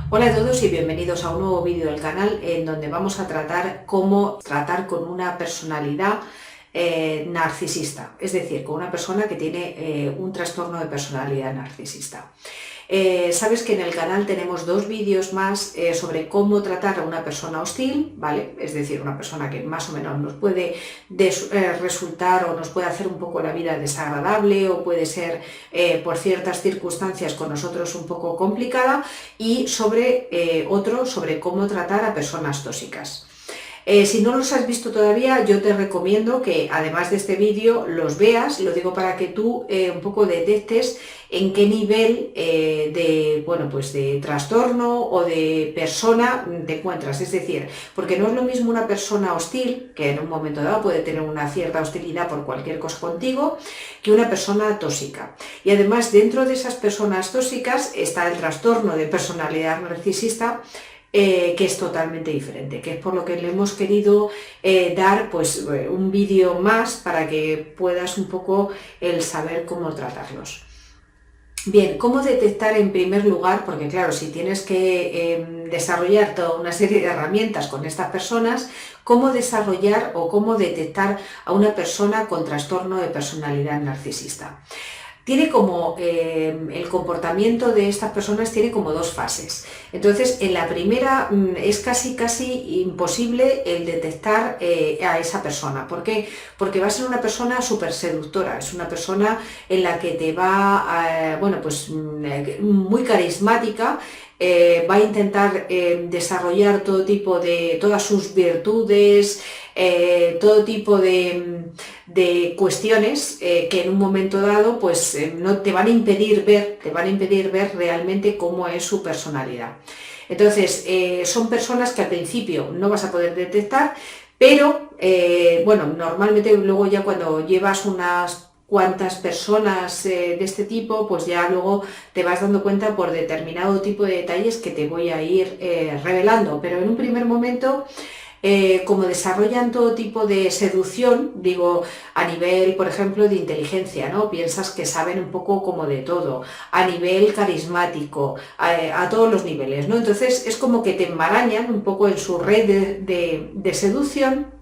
Hola a todos y bienvenidos a un nuevo vídeo del canal en donde vamos a tratar cómo tratar con una personalidad narcisista, es decir, con una persona que tiene un trastorno de personalidad narcisista. Sabes que en el canal tenemos dos vídeos más sobre cómo tratar a una persona hostil, ¿vale? Es decir, una persona que más o menos nos puede resultar o nos puede hacer un poco la vida desagradable o puede ser por ciertas circunstancias con nosotros un poco complicada, y sobre sobre cómo tratar a personas tóxicas. Si no los has visto todavía, yo te recomiendo que además de este vídeo los veas, lo digo para que tú un poco detectes en qué nivel de trastorno o de persona te encuentras. Es decir, porque no es lo mismo una persona hostil, que en un momento dado puede tener una cierta hostilidad por cualquier cosa contigo, que una persona tóxica. Y además dentro de esas personas tóxicas está el trastorno de personalidad narcisista, que es totalmente diferente, que es por lo que le hemos querido dar un vídeo más para que puedas un poco el saber cómo tratarlos. Bien, ¿cómo detectar en primer lugar? Porque claro, si tienes que desarrollar toda una serie de herramientas con estas personas, ¿cómo desarrollar o cómo detectar a una persona con trastorno de personalidad narcisista? Tiene como el comportamiento de estas personas tiene como dos fases. Entonces, en la primera es casi imposible el detectar a esa persona. ¿Por qué? Porque va a ser una persona súper seductora, es una persona en la que te va, muy carismática. Va a intentar desarrollar todas sus virtudes, todo tipo de cuestiones que en un momento dado no te van a impedir ver realmente cómo es su personalidad. Entonces, son personas que al principio no vas a poder detectar, pero normalmente luego ya cuando llevas unas cuantas personas de este tipo, pues ya luego te vas dando cuenta por determinado tipo de detalles que te voy a ir revelando, pero en un primer momento, como desarrollan todo tipo de seducción, digo, a nivel, por ejemplo, de inteligencia, ¿no? Piensas que saben un poco como de todo, a nivel carismático, a todos los niveles, ¿no? Entonces es como que te enmarañan un poco en su red de seducción.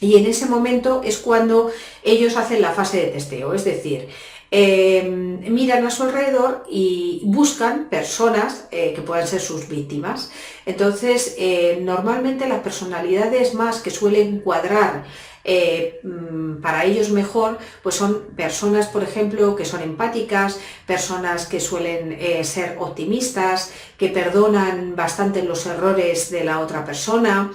Y en ese momento es cuando ellos hacen la fase de testeo, es decir, miran a su alrededor y buscan personas que puedan ser sus víctimas. Entonces, normalmente las personalidades más que suelen cuadrar para ellos mejor, pues son personas, por ejemplo, que son empáticas, personas que suelen ser optimistas, que perdonan bastante los errores de la otra persona,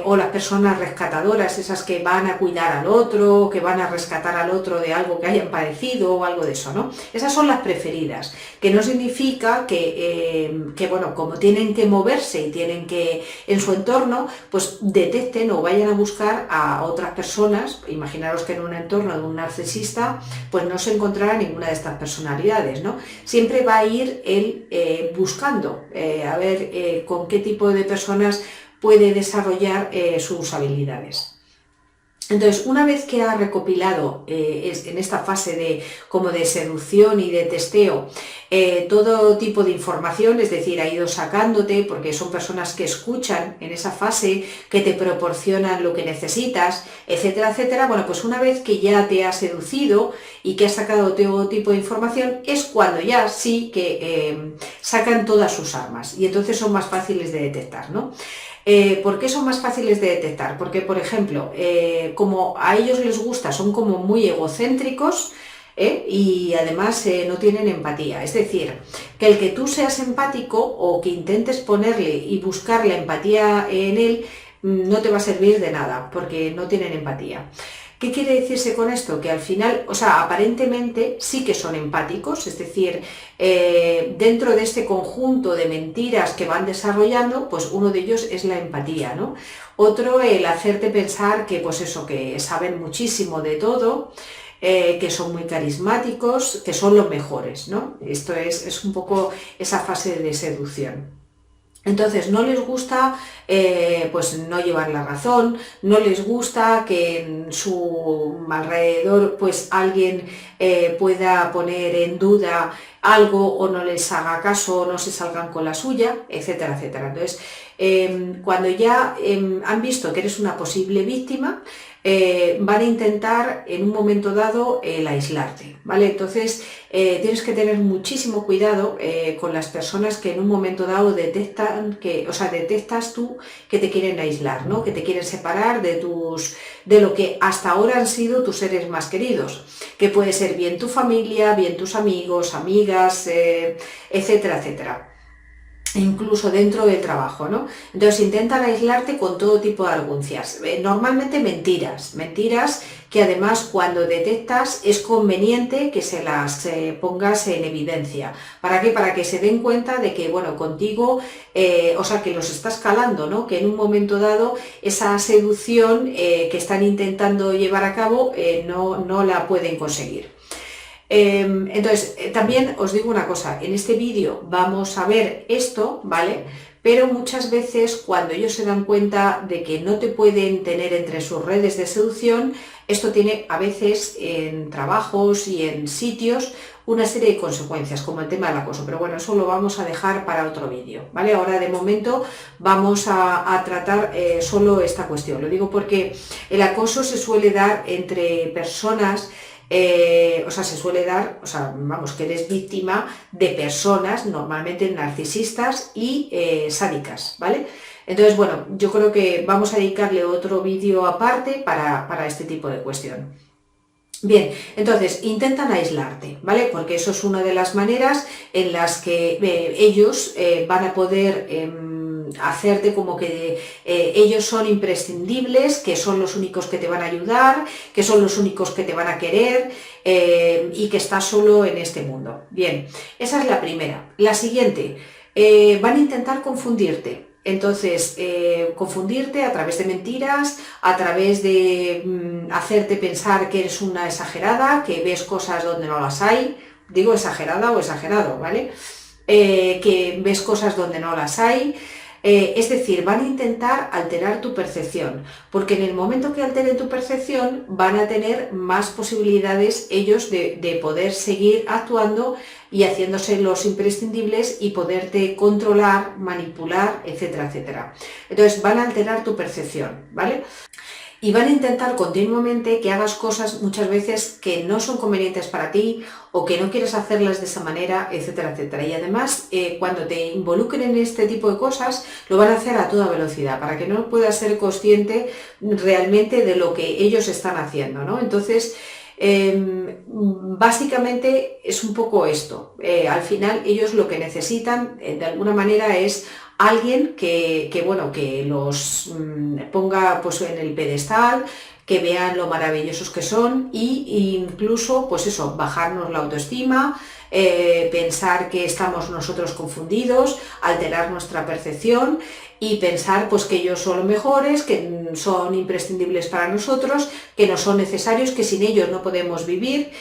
o las personas rescatadoras, esas que van a cuidar al otro, que van a rescatar al otro de algo que hayan padecido o algo de eso, ¿no? Esas son las preferidas, que no significa que como tienen que moverse y tienen que, en su entorno, pues detecten o vayan a buscar a otras personas. Imaginaros que en un entorno de un narcisista, pues no se encontrará ninguna de estas personalidades, ¿no? Siempre va a ir él buscando a ver con qué tipo de personas puede desarrollar sus habilidades. Entonces, una vez que ha recopilado en esta fase de seducción y de testeo todo tipo de información, es decir, ha ido sacándote, porque son personas que escuchan en esa fase, que te proporcionan lo que necesitas, etcétera, etcétera. Bueno, pues una vez que ya te ha seducido y que has sacado todo tipo de información, es cuando ya sí que sacan todas sus armas y entonces son más fáciles de detectar, ¿no? ¿Por qué son más fáciles de detectar? Porque, por ejemplo, como a ellos les gusta, son como muy egocéntricos, y además no tienen empatía. Es decir, que el que tú seas empático o que intentes ponerle y buscar la empatía en él no te va a servir de nada, porque no tienen empatía. ¿Qué quiere decirse con esto? Que al final, o sea, aparentemente sí que son empáticos, es decir, dentro de este conjunto de mentiras que van desarrollando, pues uno de ellos es la empatía, ¿no? Otro, el hacerte pensar que, pues eso, que saben muchísimo de todo, que son muy carismáticos, que son los mejores, ¿no? Esto es un poco esa fase de seducción. Entonces no les gusta pues no llevar la razón, no les gusta que en su alrededor pues alguien pueda poner en duda algo o no les haga caso o no se salgan con la suya, etcétera, etcétera. Entonces, cuando ya han visto que eres una posible víctima, van a intentar en un momento dado el aislarte, ¿vale? Entonces tienes que tener muchísimo cuidado con las personas que en un momento dado detectan que, o sea, detectas tú que te quieren aislar, ¿no? Que te quieren separar de lo que hasta ahora han sido tus seres más queridos, que puede ser bien tu familia, bien tus amigos, amigas, etcétera, etcétera. Incluso dentro del trabajo, ¿no? Entonces intentan aislarte con todo tipo de argucias, normalmente mentiras que además cuando detectas es conveniente que se las pongas en evidencia. ¿Para qué? Para que se den cuenta de que, bueno, contigo, o sea, que los estás calando, ¿no? Que en un momento dado esa seducción que están intentando llevar a cabo no la pueden conseguir. Entonces, también os digo una cosa, en este vídeo vamos a ver esto, ¿vale? Pero muchas veces cuando ellos se dan cuenta de que no te pueden tener entre sus redes de seducción, esto tiene a veces en trabajos y en sitios una serie de consecuencias, como el tema del acoso, pero bueno, eso lo vamos a dejar para otro vídeo, ¿vale? Ahora de momento vamos a tratar solo esta cuestión, lo digo porque el acoso se suele dar entre personas o sea, se suele dar, o sea, vamos, que eres víctima de personas normalmente narcisistas y sádicas, ¿vale? Entonces, bueno, yo creo que vamos a dedicarle otro vídeo aparte para este tipo de cuestión. Bien, entonces intentan aislarte, ¿vale? Porque eso es una de las maneras en las que ellos van a poder hacerte como que ellos son imprescindibles, que son los únicos que te van a ayudar, que son los únicos que te van a querer y que estás solo en este mundo. Bien, esa es la primera. La siguiente, van a intentar confundirte. Entonces, confundirte a través de mentiras, a través de hacerte pensar que eres una exagerada, que ves cosas donde no las hay, digo exagerada o exagerado, ¿vale? Que ves cosas donde no las hay, es decir, van a intentar alterar tu percepción, porque en el momento que alteren tu percepción van a tener más posibilidades ellos de poder seguir actuando y haciéndose los imprescindibles y poderte controlar, manipular, etcétera, etcétera. Entonces van a alterar tu percepción, ¿vale? Y van a intentar continuamente que hagas cosas muchas veces que no son convenientes para ti o que no quieres hacerlas de esa manera, etcétera, etcétera. Y además, cuando te involucren en este tipo de cosas, lo van a hacer a toda velocidad, para que no puedas ser consciente realmente de lo que ellos están haciendo, ¿no? Entonces, básicamente es un poco esto. Al final ellos lo que necesitan de alguna manera es alguien bueno, que los ponga pues, en el pedestal, que vean lo maravillosos que son y incluso pues eso, bajarnos la autoestima, pensar que estamos nosotros confundidos, alterar nuestra percepción y pensar pues que ellos son los mejores, que son imprescindibles para nosotros, que no son necesarios, que sin ellos no podemos vivir,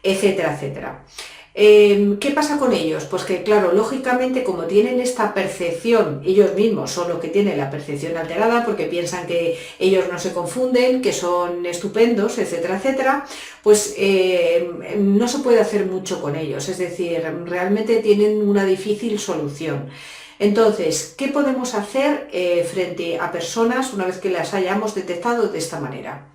etcétera, etcétera. ¿Qué pasa con ellos? Pues que claro, lógicamente como tienen esta percepción, ellos mismos son los que tienen la percepción alterada porque piensan que ellos no se confunden, que son estupendos, etcétera, etcétera, pues no se puede hacer mucho con ellos, es decir, realmente tienen una difícil solución. Entonces, ¿qué podemos hacer frente a personas una vez que las hayamos detectado de esta manera?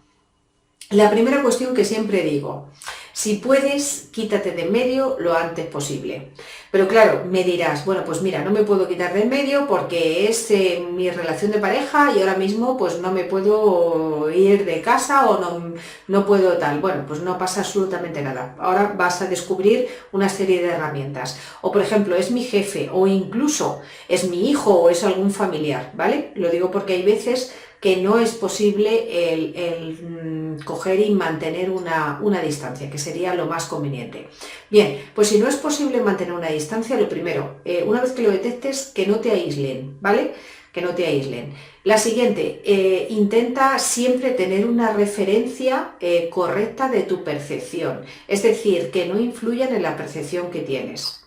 La primera cuestión que siempre digo, si puedes, quítate de en medio lo antes posible. Pero claro, me dirás, bueno, pues mira, no me puedo quitar de en medio porque es mi relación de pareja y ahora mismo pues no me puedo ir de casa o no puedo tal. Bueno, pues no pasa absolutamente nada. Ahora vas a descubrir una serie de herramientas. O por ejemplo, es mi jefe o incluso es mi hijo o es algún familiar, ¿vale? Lo digo porque hay veces que no es posible el coger y mantener una distancia, que sería lo más conveniente. Bien, pues si no es posible mantener una distancia, lo primero, una vez que lo detectes, que no te aíslen, ¿vale? Que no te aíslen. La siguiente, intenta siempre tener una referencia correcta de tu percepción, es decir, que no influyan en la percepción que tienes.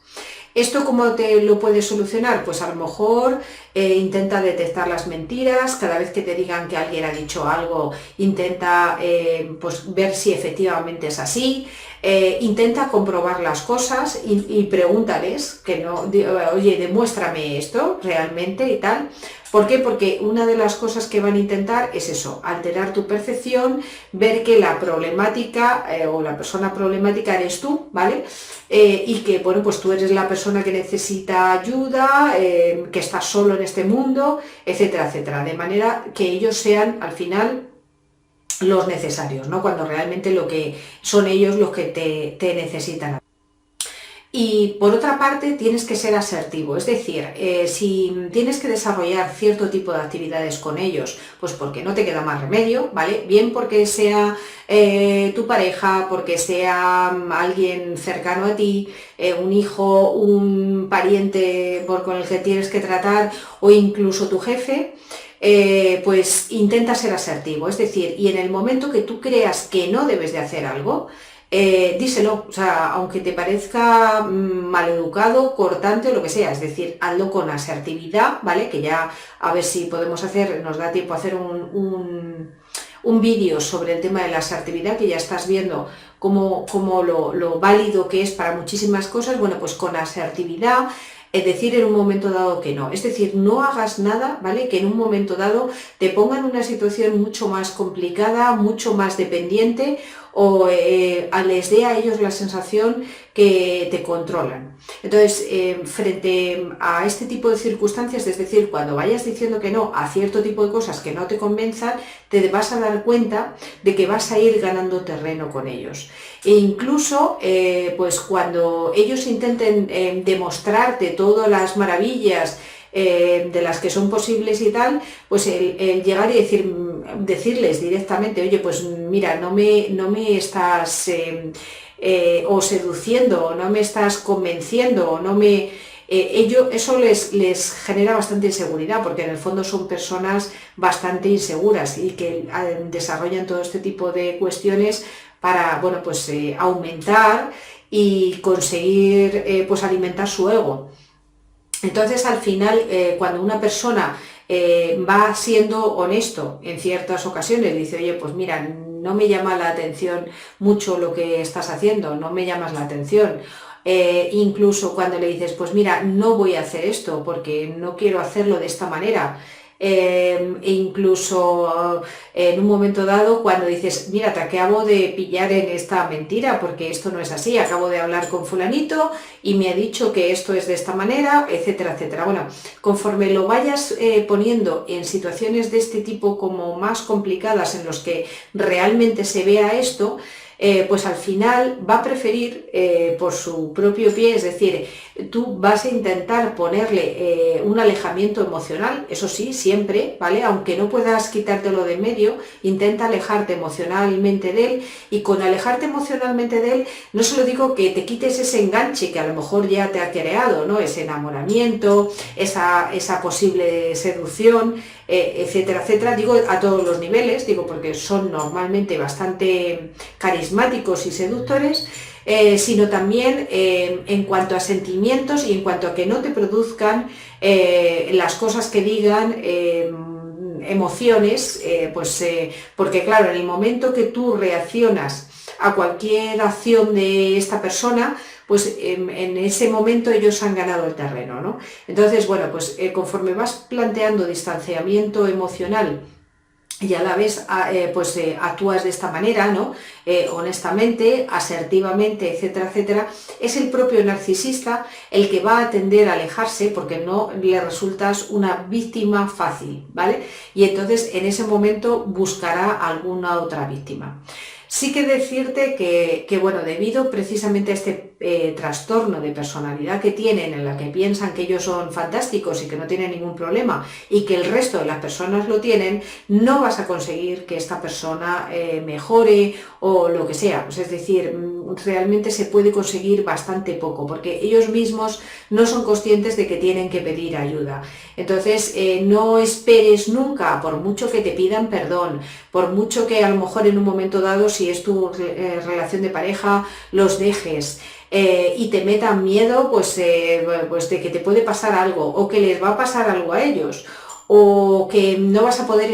¿Esto cómo te lo puedes solucionar? Pues a lo mejor intenta detectar las mentiras, cada vez que te digan que alguien ha dicho algo, intenta pues ver si efectivamente es así, intenta comprobar las cosas y pregúntales, que no, oye, demuéstrame esto realmente y tal. ¿Por qué? Porque una de las cosas que van a intentar es eso, alterar tu percepción, ver que la problemática o la persona problemática eres tú, ¿vale? Y que, bueno, pues tú eres la persona que necesita ayuda, que estás solo en este mundo, etcétera, etcétera. De manera que ellos sean, al final, los necesarios, ¿no? Cuando realmente lo que son ellos los que te necesitan. Y por otra parte tienes que ser asertivo, es decir, si tienes que desarrollar cierto tipo de actividades con ellos, pues porque no te queda más remedio, ¿vale? Bien porque sea tu pareja, porque sea alguien cercano a ti, un hijo, un pariente con el que tienes que tratar o incluso tu jefe, pues intenta ser asertivo, es decir, y en el momento que tú creas que no debes de hacer algo, díselo, o sea, aunque te parezca maleducado, cortante o lo que sea, es decir, hazlo con asertividad, ¿vale? Que ya a ver si podemos hacer, nos da tiempo a hacer un vídeo sobre el tema de la asertividad, que ya estás viendo cómo lo válido que es para muchísimas cosas. Bueno, pues con asertividad, es decir, en un momento dado que no. Es decir, no hagas nada, ¿vale? Que en un momento dado te ponga en una situación mucho más complicada, mucho más dependiente o les dé a ellos la sensación que te controlan. Entonces, frente a este tipo de circunstancias, es decir, cuando vayas diciendo que no a cierto tipo de cosas que no te convenzan, te vas a dar cuenta de que vas a ir ganando terreno con ellos. E incluso, pues cuando ellos intenten demostrarte todas las maravillas de las que son posibles y tal, pues el llegar y decirles directamente, oye, pues mira, no me estás o seduciendo, o no me estás convenciendo, o no me... eso les genera bastante inseguridad, porque en el fondo son personas bastante inseguras y que desarrollan todo este tipo de cuestiones para, bueno, pues aumentar y conseguir pues alimentar su ego. Entonces, al final, cuando una persona va siendo honesto en ciertas ocasiones, dice, oye, pues mira, no me llama la atención mucho lo que estás haciendo, no me llamas la atención. Incluso cuando le dices, pues mira, no voy a hacer esto porque no quiero hacerlo de esta manera. E incluso en un momento dado cuando dices, mira, te acabo de pillar en esta mentira porque esto no es así, acabo de hablar con fulanito y me ha dicho que esto es de esta manera, etcétera, etcétera. Bueno, conforme lo vayas poniendo en situaciones de este tipo como más complicadas en los que realmente se vea esto, pues al final va a preferir por su propio pie, es decir, tú vas a intentar ponerle un alejamiento emocional, eso sí, siempre, ¿vale? Aunque no puedas quitártelo de en medio, intenta alejarte emocionalmente de él, y con alejarte emocionalmente de él, no solo digo que te quites ese enganche que a lo mejor ya te ha creado, ¿no? Ese enamoramiento, esa posible seducción, etcétera, etcétera, digo a todos los niveles, digo porque son normalmente bastante carismáticos y seductores, sino también en cuanto a sentimientos y en cuanto a que no te produzcan las cosas que digan emociones, porque claro, en el momento que tú reaccionas a cualquier acción de esta persona, pues en ese momento ellos han ganado el terreno, ¿no? Entonces, bueno, pues conforme vas planteando distanciamiento emocional y a la vez actúas de esta manera, ¿no? Honestamente, asertivamente, etcétera, etcétera, es el propio narcisista el que va a tender a alejarse porque no le resultas una víctima fácil, ¿vale? Y entonces en ese momento buscará alguna otra víctima. Sí que decirte que bueno, debido precisamente a este trastorno de personalidad que tienen, en la que piensan que ellos son fantásticos y que no tienen ningún problema y que el resto de las personas lo tienen, no vas a conseguir que esta persona mejore o lo que sea. Pues es decir, realmente se puede conseguir bastante poco porque ellos mismos no son conscientes de que tienen que pedir ayuda. Entonces, no esperes nunca, por mucho que te pidan perdón, por mucho que a lo mejor en un momento dado, si es tu relación de pareja, los dejes. y te metan miedo pues de que te puede pasar algo o que les va a pasar algo a ellos, o que no vas a poder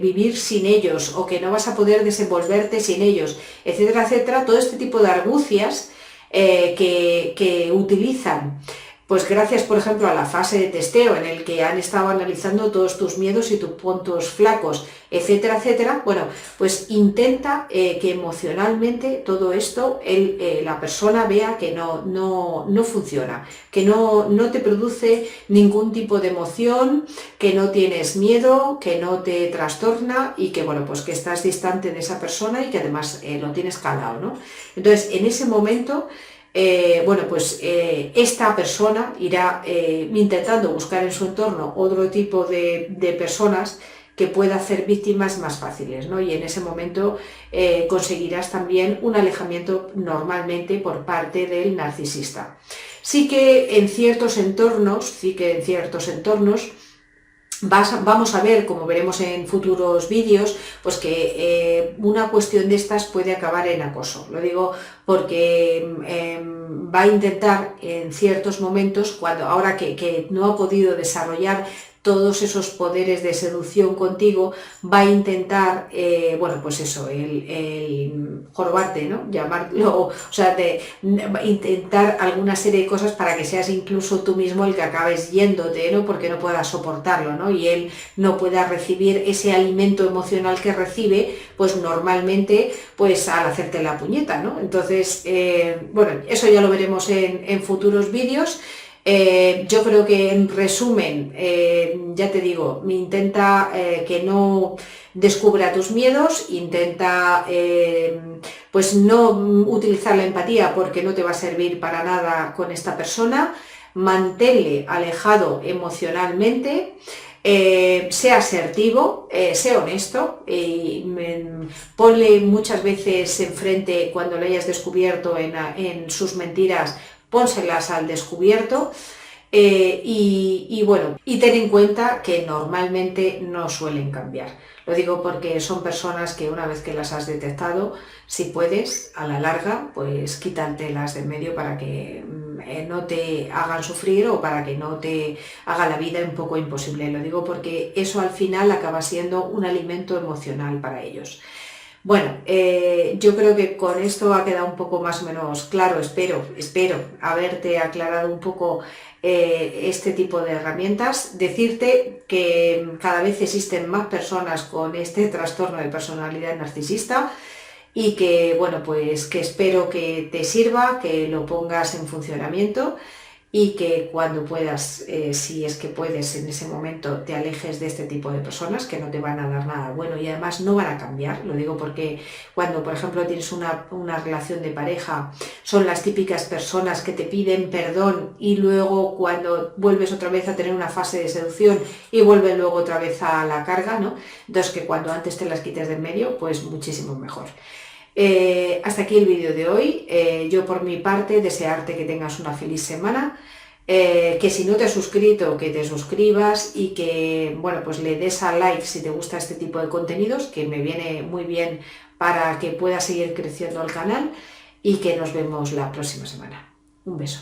vivir sin ellos, o que no vas a poder desenvolverte sin ellos, etcétera, etcétera, todo este tipo de argucias que utilizan. Pues gracias, por ejemplo, a la fase de testeo en el que han estado analizando todos tus miedos y tus puntos flacos, etcétera, etcétera, bueno, pues intenta que emocionalmente todo esto la persona vea que no funciona, que no te produce ningún tipo de emoción, que no tienes miedo, que no te trastorna y que, bueno, pues que estás distante de esa persona y que además lo tienes calado, ¿no? Entonces, en ese momento bueno, pues esta persona irá intentando buscar en su entorno otro tipo de personas que pueda hacer víctimas más fáciles, ¿no? Y en ese momento conseguirás también un alejamiento normalmente por parte del narcisista. Sí que en ciertos entornos, vamos a ver, como veremos en futuros vídeos, pues que una cuestión de estas puede acabar en acoso. Lo digo porque va a intentar en ciertos momentos, ahora que no ha podido desarrollar todos esos poderes de seducción contigo, va a intentar, bueno, pues eso, el jorobarte, ¿no? Llamarlo, o sea, intentar alguna serie de cosas para que seas incluso tú mismo el que acabes yéndote, ¿no? Porque no puedas soportarlo, ¿no? Y él no pueda recibir ese alimento emocional que recibe, pues normalmente, pues al hacerte la puñeta, ¿no? Entonces, bueno, eso ya lo veremos en futuros vídeos. Yo creo que en resumen, ya te digo, intenta que no descubra tus miedos, intenta pues no utilizar la empatía porque no te va a servir para nada con esta persona, manténle alejado emocionalmente, sea asertivo, sea honesto, ponle muchas veces enfrente cuando le hayas descubierto en sus mentiras, pónselas al descubierto y bueno, y ten en cuenta que normalmente no suelen cambiar. Lo digo porque son personas que una vez que las has detectado, si puedes, a la larga, pues quítatelas de en medio para que no te hagan sufrir o para que no te haga la vida un poco imposible. Lo digo porque eso al final acaba siendo un alimento emocional para ellos. Bueno, yo creo que con esto ha quedado un poco más o menos claro, espero haberte aclarado un poco este tipo de herramientas. Decirte que cada vez existen más personas con este trastorno de personalidad narcisista y que, bueno, pues que espero que te sirva, que lo pongas en funcionamiento y que cuando puedas, si es que puedes en ese momento, te alejes de este tipo de personas que no te van a dar nada bueno y además no van a cambiar. Lo digo porque cuando, por ejemplo, tienes una relación de pareja, son las típicas personas que te piden perdón y luego cuando vuelves otra vez a tener una fase de seducción y vuelven luego otra vez a la carga, ¿no? Entonces que cuando antes te las quites de en medio, pues muchísimo mejor. Hasta aquí el vídeo de hoy. Yo por mi parte desearte que tengas una feliz semana, que si no te has suscrito, que te suscribas y que, bueno, pues le des a like si te gusta este tipo de contenidos, que me viene muy bien para que pueda seguir creciendo el canal y que nos vemos la próxima semana. Un beso.